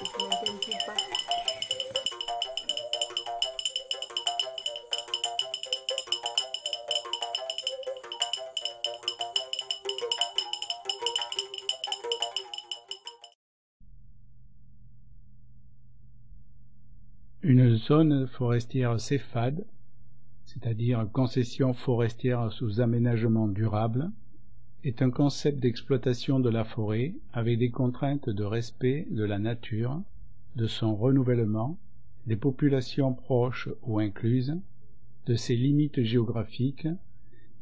tu m'inquiètes pas. Une zone forestière CEFAD, c'est-à-dire concession forestière sous aménagement durable, est un concept d'exploitation de la forêt avec des contraintes de respect de la nature, de son renouvellement, des populations proches ou incluses, de ses limites géographiques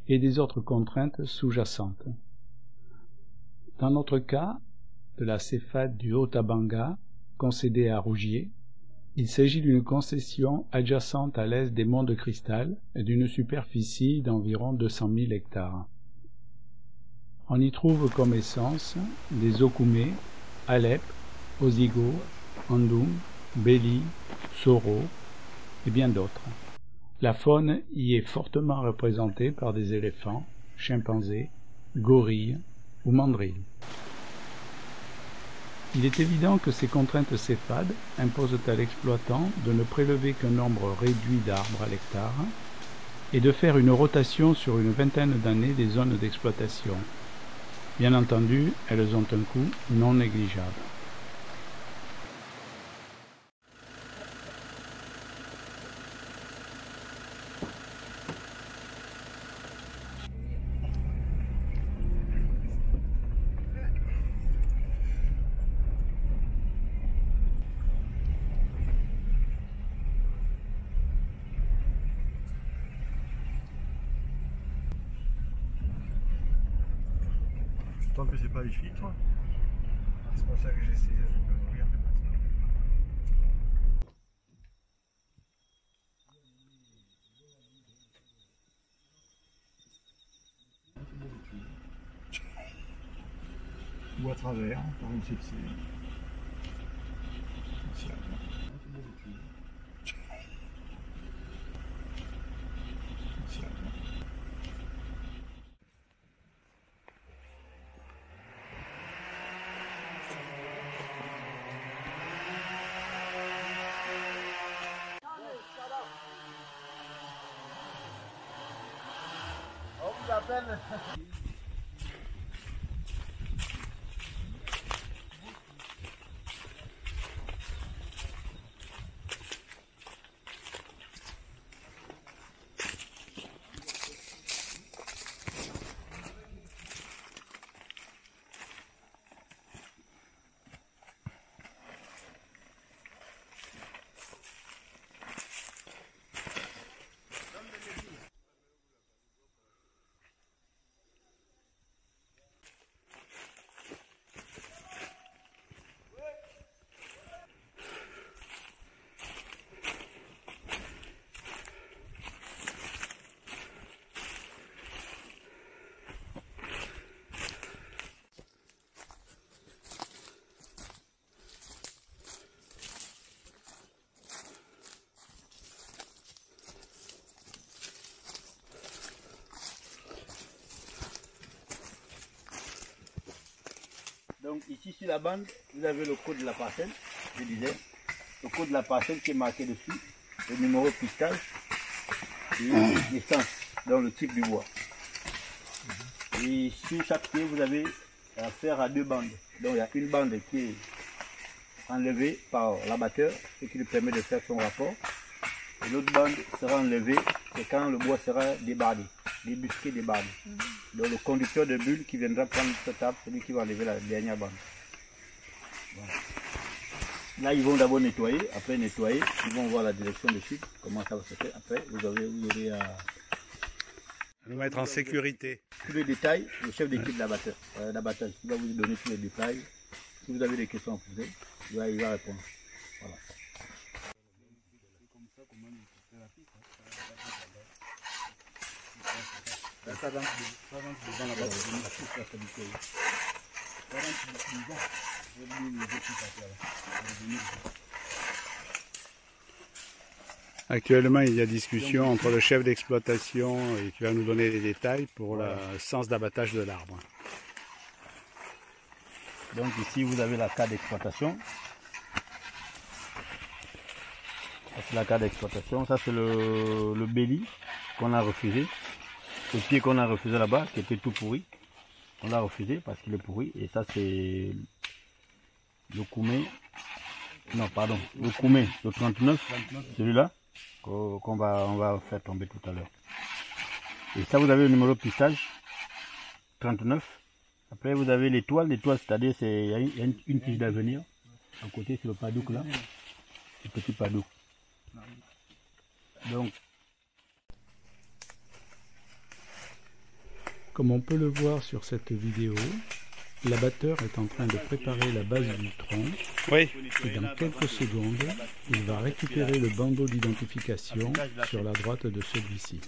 et des autres contraintes sous-jacentes. Dans notre cas, de la CEFAD du Haut-Tabanga, concédée à Rougier, il s'agit d'une concession adjacente à l'est des monts de Cristal et d'une superficie d'environ 200 000 hectares. On y trouve comme essence des Okoumé, Alep, Osigo, Andoum, Béli, Soro et bien d'autres. La faune y est fortement représentée par des éléphants, chimpanzés, gorilles ou mandrilles. Il est évident que ces contraintes CEFAD imposent à l'exploitant de ne prélever qu'un nombre réduit d'arbres à l'hectare et de faire une rotation sur une vingtaine d'années des zones d'exploitation. Bien entendu, elles ont un coût non négligeable. Tant que c'est pas les filles, toi. C'est pour ça que j'ai essayé de regarder. Ou à travers, par une sepsie. On vous appelle. Donc ici sur la bande, vous avez le code de la parcelle, je disais, le code de la parcelle qui est marqué dessus, le numéro de pistage et l'essence, donc le type du bois. Et sur chaque pied, vous avez affaire à deux bandes. Donc il y a une bande qui est enlevée par l'abatteur, ce qui lui permet de faire son rapport. Et l'autre bande sera enlevée, c'est quand le bois sera débardé, débusqué, débardé. Donc le conducteur de bulle qui viendra prendre cette table, c'est lui qui va enlever la dernière bande. Voilà. Là, ils vont d'abord nettoyer, après nettoyer, ils vont voir la direction de chute, comment ça va se faire. Après, vous aurez à nous mettre en sécurité. Tous les détails, le chef d'équipe de l'abattage, il va vous donner tous les détails. Si vous avez des questions à poser, il va répondre. Voilà. Ça rentre devant la base, Actuellement, il y a discussion entre le chef d'exploitation et qui va nous donner les détails pour le sens d'abattage de l'arbre. Donc ici, vous avez la carte d'exploitation. c'est la carte d'exploitation. Ça, c'est le Béli qu'on a refusé. Le pied qu'on a refusé là-bas, qui était tout pourri. On l'a refusé parce qu'il est pourri. Et ça, c'est le Koumé. Non, pardon. Le Koumé, le 39. Celui-là, on va faire tomber tout à l'heure. Et ça, vous avez le numéro de pistage. 39. Après, vous avez l'étoile. L'étoile, c'est-à-dire, il y a une tige d'avenir. À côté, c'est le padouk là. Le petit padouk. Donc, comme on peut le voir sur cette vidéo, l'abatteur est en train de préparer la base du tronc. Oui. Et dans quelques secondes, il va récupérer le bandeau d'identification sur la droite de celui-ci.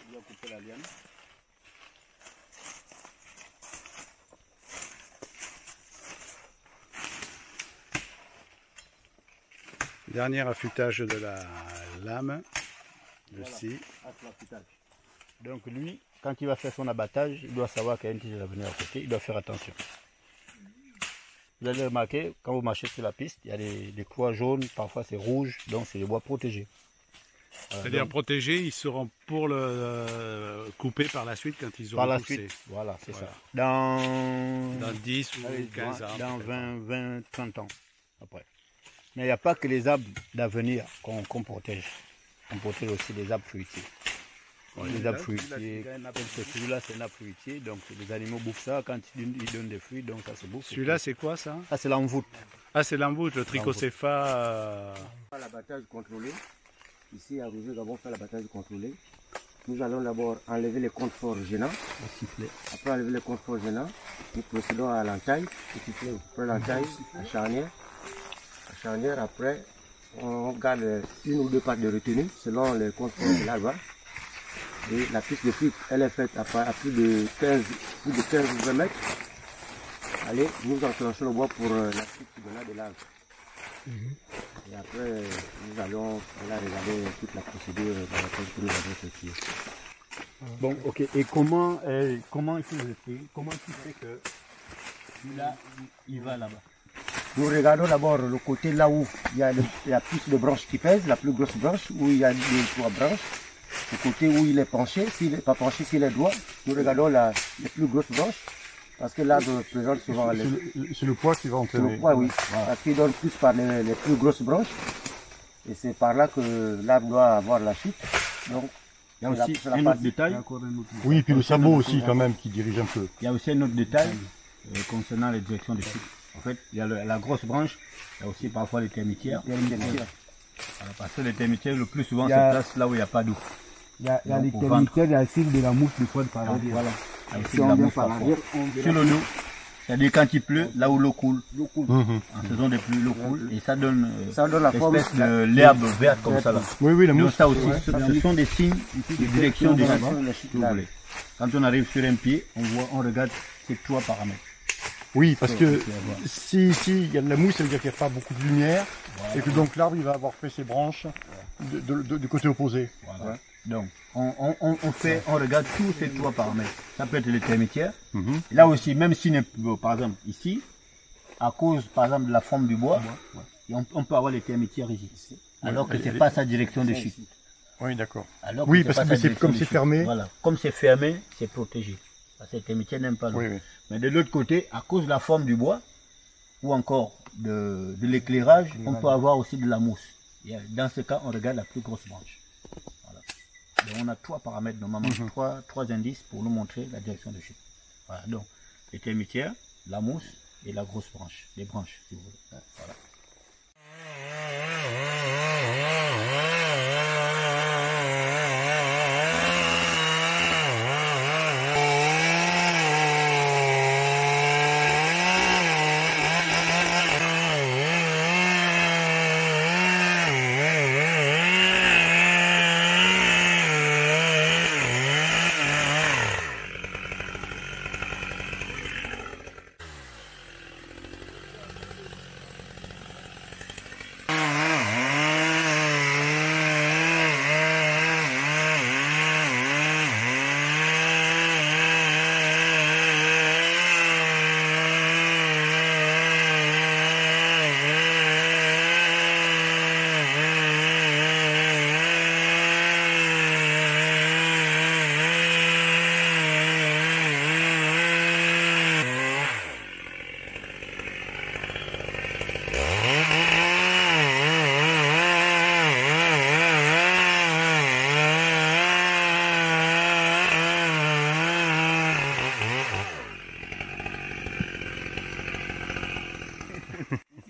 il va couper la liane. Dernier affûtage de la lame. Voilà, Ici. l'affûtage. Donc lui, quand il va faire son abattage, il doit savoir qu'il y a une tige d'avenir à côté, il doit faire attention. Vous allez remarquer, quand vous marchez sur la piste, il y a des croix jaunes, parfois c'est rouge, donc c'est des bois protégés. C'est-à-dire protégés, ils seront pour le couper par la suite quand ils auront par la poussé. suite, voilà, c'est Voilà. ça. Dans 10 ou allez, 15 ans. dans 20, 30 ans après. Mais il n'y a pas que les arbres d'avenir qu'on protège. On protège aussi les arbres fruitiers. Les arbres fruitiers, celui-là c'est un arbre fruitier, donc les animaux bouffent ça, quand ils donnent des fruits, donc ça se bouffe. Celui-là, c'est quoi ça? Ça c'est l'envoûte. Ah, c'est l'emboute, le trichocépha. L'abattage contrôlé. Ici, à Rouge, nous avons fait l'abattage contrôlé. Nous allons d'abord enlever les contreforts gênants. Après enlever les contreforts gênants, nous procédons à l'entaille. Après l'entaille, à charnière. À charnière, après, on garde une ou deux pattes de retenue selon les contreforts de l'arbre. Et la piste de fuite, elle est faite à plus de 15 ou 20 mètres. Allez, nous enclenchons le bois pour la fuite de l'arbre. Et après, nous allons regarder toute la procédure dans laquelle nous avons effectué. Bon, ok. Et comment il faut le faire? Comment tu sais que celui-là, il va là-bas? Nous regardons d'abord le côté là où il y a plus de branches qui pèsent, la plus grosse branche, où il y a les trois branches. Le côté où il est penché, s'il n'est pas penché, s'il est droit, nous regardons les plus grosses branches. Parce que l'arbre présente souvent C'est le poids qui va c'est le poids, oui. Voilà. Parce qu'il donne plus par les plus grosses branches. Et c'est par là que l'arbre doit avoir la chute. Donc, il y a aussi un autre détail. Oui, et puis le sabot aussi quand même qui dirige un peu. Il y a aussi un autre détail concernant les directions de chute. En fait, il y a la grosse branche, il y a aussi parfois les termitières. Parce que les termitières, le plus souvent, se placent là où il n'y a pas d'eau. Il y a les termitières, il y a aussi de la mousse des fois de par l'arrière. Voilà. Si on vient par l'arrière, sur le dos, c'est-à-dire quand il pleut, là où l'eau coule. En saison de pluie, l'eau coule et ça donne la forme de l'herbe verte comme ça là. Oui, oui, la Donc mousse. ça aussi, ce sont des signes de direction de chute, si vous voulez. Quand on arrive sur un pied, on regarde ces trois paramètres. Oui, parce que si il y a de la mousse, ça veut dire qu'il n'y a pas beaucoup de lumière, et que donc l'arbre il va avoir fait ses branches du côté opposé. Voilà. Donc on regarde tous ces trois paramètres. Ça peut être les termitières. Là aussi, même si par exemple ici, à cause par exemple de la forme du bois, on peut avoir les termitières ici. Alors que c'est pas sa direction de chute. Oui, d'accord. Oui, parce que c'est comme c'est fermé. Voilà. Comme c'est fermé, c'est protégé. Parce que les termitières n'aiment pas l'eau. Oui, oui. Mais de l'autre côté, à cause de la forme du bois, ou encore de l'éclairage, on peut avoir aussi de la mousse. Et dans ce cas, on regarde la plus grosse branche. Voilà. Donc on a trois paramètres, normalement, trois indices pour nous montrer la direction de chute. Voilà. Donc, les termitières, la mousse et la grosse branche. Les branches, si vous voulez. Voilà.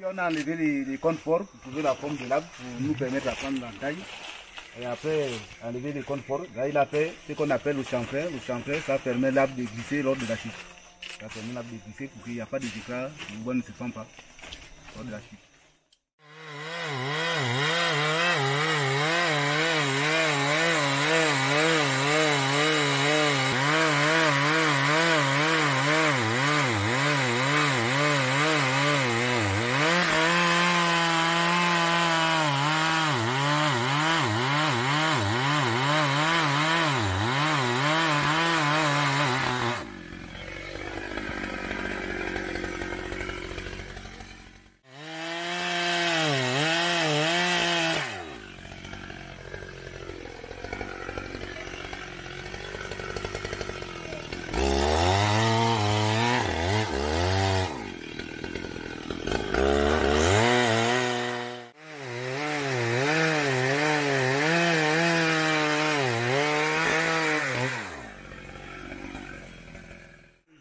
on a enlevé les contreforts pour trouver la forme de l'arbre pour nous permettre de prendre l'entaille. Et après, enlever les contreforts, là il a fait ce qu'on appelle le chanfrein. Le chanfrein, ça permet l'arbre de glisser lors de la chute. Ça permet l'arbre de glisser pour qu'il n'y a pas de éclats, le bois ne se sent pas lors de la chute.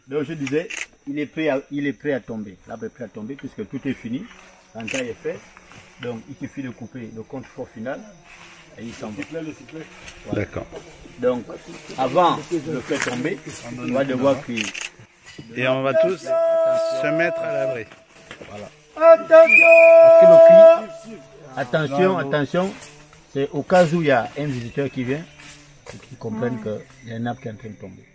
Donc je disais, il est prêt à tomber. L'arbre est prêt à tomber puisque tout est fini. L'entaille est faite. Donc il suffit de couper le contrefort final et il s'en va. Voilà. D'accord. Donc avant de le faire tomber, on va devoir cuire. Et on va tous se mettre à l'abri. Voilà. Attention! Attention, attention. C'est au cas où il y a un visiteur qui vient, pour qu'ils comprennent qu'il y a un arbre qui est en train de tomber.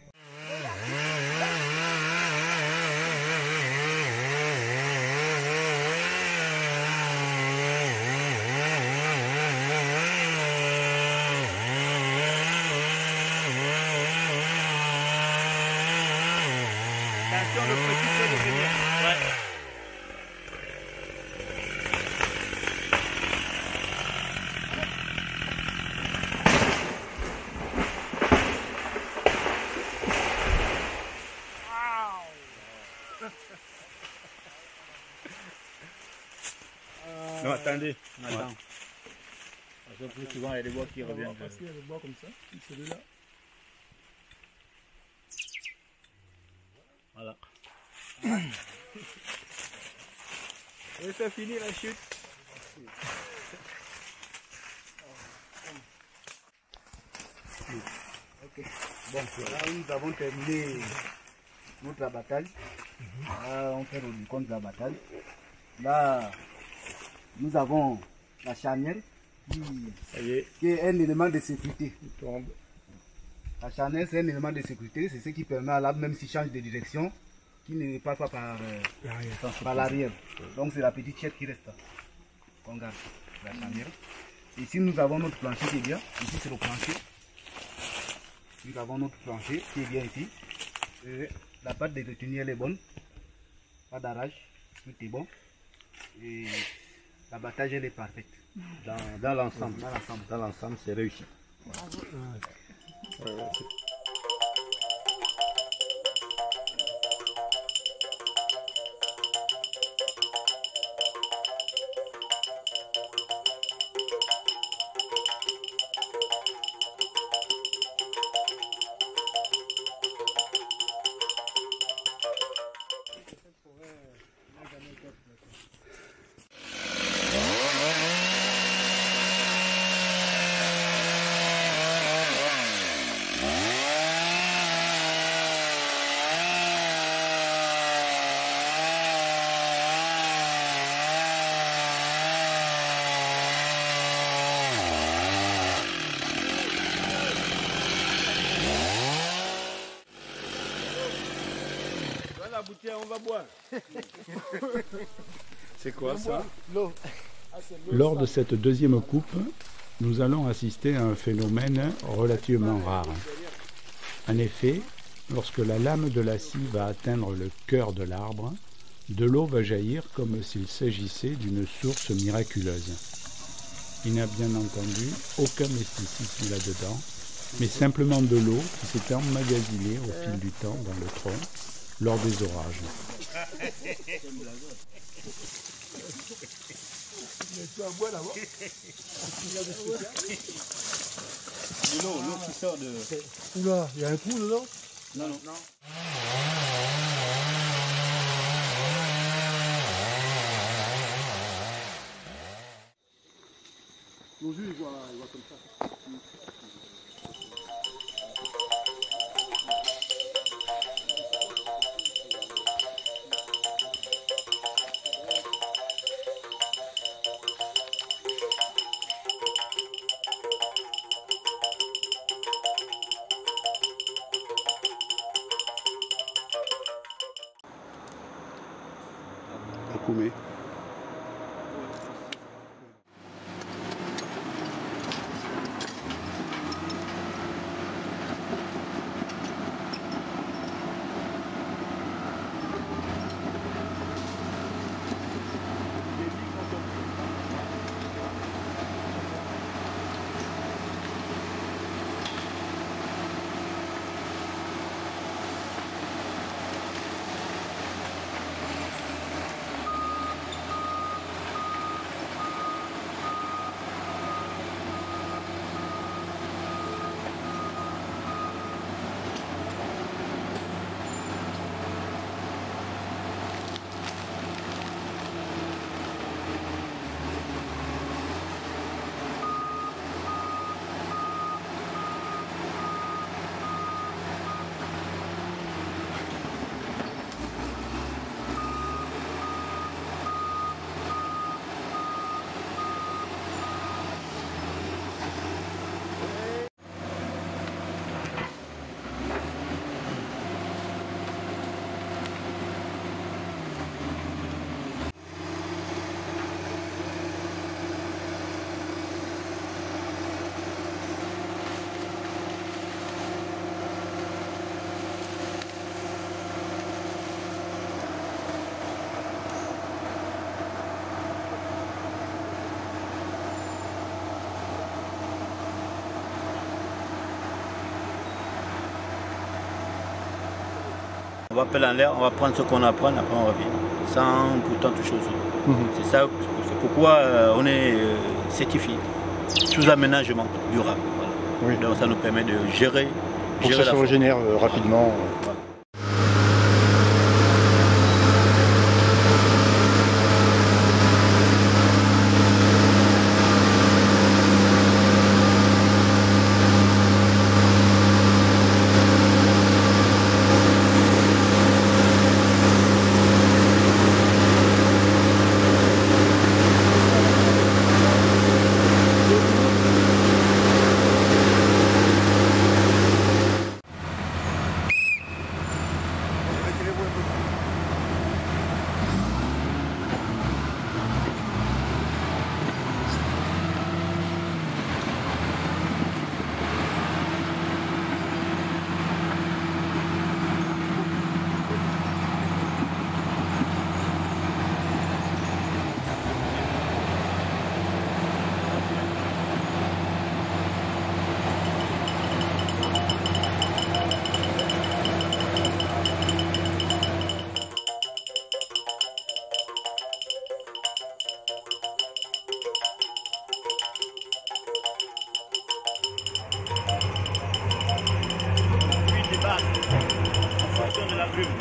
Attention, le petit peu de venir. Ouais. Non, attendez. Attends. Parce que plus souvent, il y a des bois qui reviennent. Parce qu'il y a des bois comme ça, celui-là. Voilà. Et c'est fini la chute. Ok. Bon, là nous avons terminé notre bataille. Là, on fait le compte de la bataille. Là, nous avons la charnière qui est un élément de sécurité. La charnière, c'est un élément de sécurité, c'est ce qui permet à l'arbre, même s'il change de direction, qu'il ne passe pas par l'arrière. Donc c'est la petite chaîne qui reste. On garde la charnière. Ici nous avons notre plancher qui est bien. Ici c'est le plancher. Nous avons notre plancher qui est bien ici. Et la pâte de retenir elle est bonne. Pas d'arrache, tout est bon. Et l'abattage elle est parfaite. Dans l'ensemble. Dans l'ensemble c'est réussi. Voilà. On va boire. C'est quoi ça? L'eau. Lors de cette deuxième coupe, nous allons assister à un phénomène relativement rare. En effet, lorsque la lame de la scie va atteindre le cœur de l'arbre, de l'eau va jaillir comme s'il s'agissait d'une source miraculeuse. Il n'y a bien entendu aucun mysticisme là-dedans, mais simplement de l'eau qui s'est emmagasinée au fil du temps dans le tronc lors des orages. L'eau qui sort de... Oula, il y a un trou dedans? Non. Nos yeux, ils voient comme ça. Koumé. On va appeler en l'air, on va prendre ce qu'on apprend, après on revient, sans pourtant toucher aux autres. C'est ça, c'est pourquoi on est certifié sous aménagement durable. Voilà. Oui. Donc ça nous permet de gérer. Pour que ça se régénère rapidement. Voilà.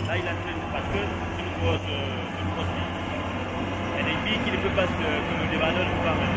Là, il a parce que c'est une grosse bille. Il y a des billes qui ne peuvent pas se comme le débatteur ne peut pas mettre.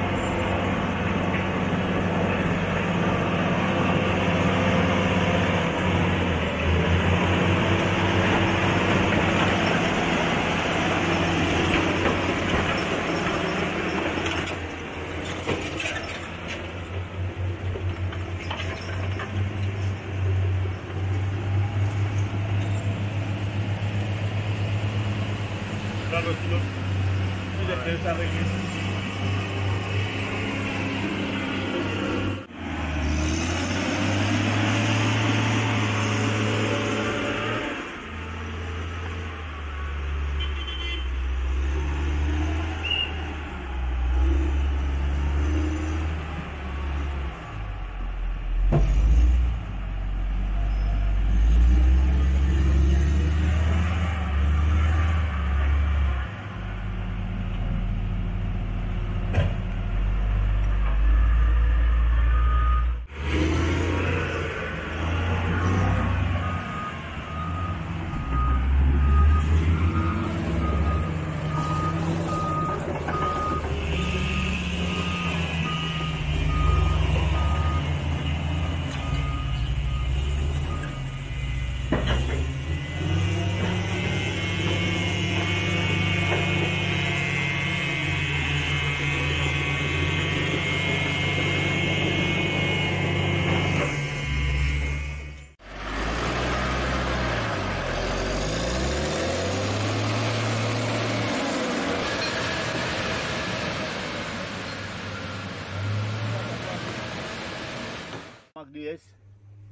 RDS,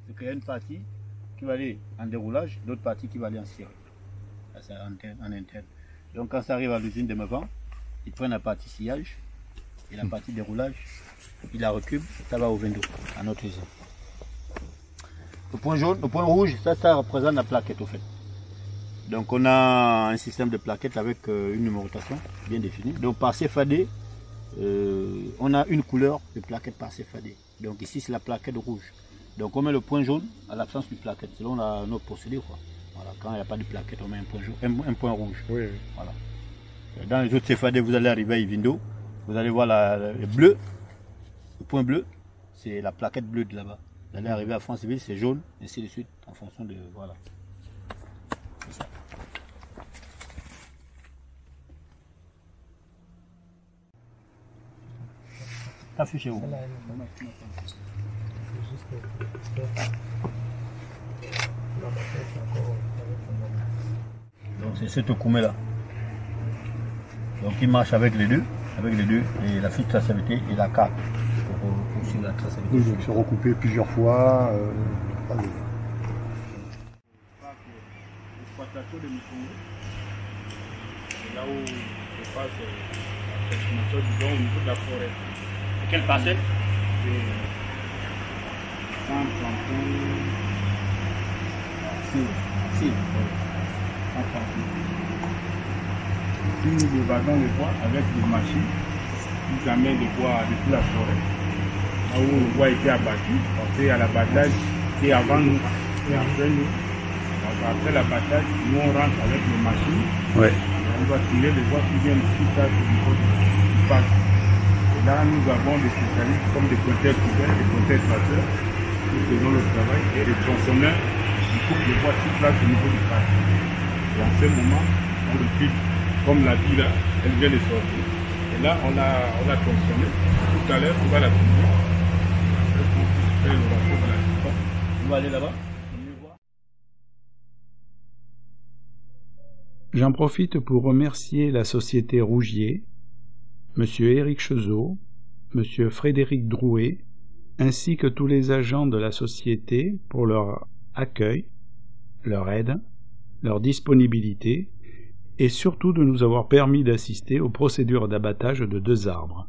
c'est qu'il y a une partie qui va aller en déroulage, l'autre partie qui va aller en ciré. C'est en interne. Donc quand ça arrive à l'usine de Mevant, ils prennent la partie sillage et la partie déroulage, ils la recubent, ça va au Vendo, à notre usine. Le point jaune, le point rouge, ça représente la plaquette au fait. Donc on a un système de plaquettes avec une numérotation bien définie. Donc par CFAD, on a une couleur de plaquette par CFAD. Donc ici c'est la plaquette rouge. Donc on met le point jaune à l'absence de plaquette, selon notre procédé, quoi. Voilà, quand il n'y a pas de plaquette, on met un point jaune, un point rouge. Oui, oui. Voilà. Dans les autres CFAD, vous allez arriver à Ivindo, vous allez voir le bleu, le point bleu, c'est la plaquette bleue de là-bas. Vous allez arriver à Franceville, c'est jaune, et ainsi de suite, en fonction de... Voilà. C'est ça. Affichez où? Donc c'est ce Tokoumé là. Donc il marche avec les deux, et la fiche de traçabilité et la carte pour suivre la traçabilité. Oui, donc c'est recoupé plusieurs fois. L'exploitation de Mukongo, c'est là où se passe la transformation du don au niveau de la forêt. Quelle parcelle? 131. Si. Puis nous débattons le bois avec des machines qui amènent le bois depuis la forêt. Là où le bois était abattu, on fait à l'abattage et avant nous et après nous. Donc après l'abattage, nous on rentre avec les machines. Ouais. On va tirer le bois qui vient ici, ça c'est du côté du parc. Et là nous avons des spécialistes comme des compteurs couverts, des compteurs traceurs qui faisons le travail et les tronçonneurs qui coupent le bois sur place au niveau du parc. Et en ce moment, on le pique. Comme la vie là, elle vient de sortir. Et là, on l'a tronçonné. Tout à l'heure, on va la couper. Après, on puisse faire le rapport de la. On va aller là-bas. J'en profite pour remercier la société Rougier, M. Éric Chezot, M. Frédéric Drouet, ainsi que tous les agents de la société pour leur accueil, leur aide, leur disponibilité, et surtout de nous avoir permis d'assister aux procédures d'abattage de 2 arbres.